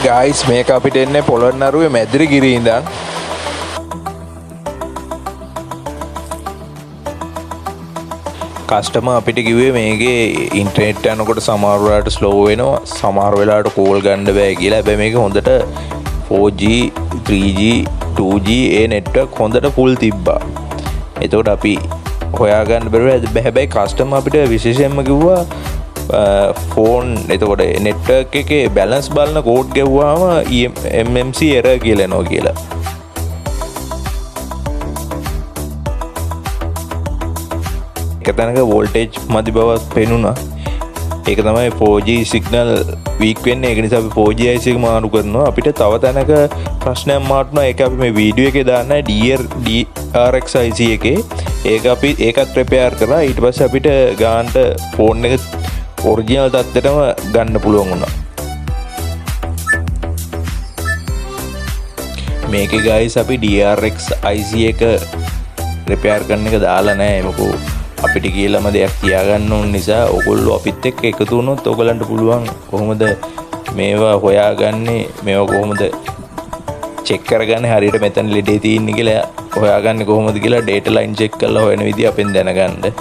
Guys මේක අපිට එන්නේ පොළොන්නරුවේ මැදිරිගිරිය ඉඳන්. කස්ටමර් අපිට කිව්වේ මේකේ ඉන්ටර්නෙට් යනකොට සමහර වෙලාවට ස්ලෝ වෙනවා, සමහර වෙලාවට කෝල් ගන්න බෑ කියලා. හැබැයි මේක හොඳට 4G 3G 2G ඒ නෙට්වර්ක් හොඳට ෆුල් තිබ්බා. එතකොට අපි හොයාගන්න බැරුව හැබැයි කස්ටමර් අපිට විශේෂයෙන්ම කිව්වා ෆෝන් එතකොට නෙට්වර්ක් එකේ බැලන්ස් බලන කෝඩ් ගැව්වාම MMC error කියලා එනවා කියලා. එක තැනක වෝල්ටේජ් මදි බවක් පෙනුණා. ඒක තමයි 4G සිග්නල් වීක් වෙන්නේ. ඒක නිසා අපි 4G IC එක මාරු කරනවා. අපිට තව තැනක ප්‍රශ්නයක් මාරුණා. ඒක අපි මේ වීඩියෝ එකේ දාන්නයි DRX IC එකේ. ඒක අපි ඒකත් රිපෙයාර් කරා. ඊට පස්සේ අපිට ගානට ෆෝන් එක ඔරිජිනල් තත්ත්වෙටම ගන්න පුළුවන් වුණා. මේකේ ගයිස් අපි DRX IC එක රිපෙයාර් කරන එක දාලා නැහැ. මොකෝ අපිට කියලාම දෙයක් තියාගන්න ඕන නිසා ඔයගොල්ලෝ අපිත් එක්ක එකතු වුණොත් ඔයගලන්ට පුළුවන් කොහොමද මේවා හොයාගන්නේ, මේවා කොහොමද චෙක් කරගන්නේ, හරියට මෙතන ලෙඩේ තියෙන්නේ කියලා හොයාගන්නේ කොහොමද කියලා ඩේටා ලයින් චෙක් කරලා හොයන විදිහ අපෙන් දැනගන්න.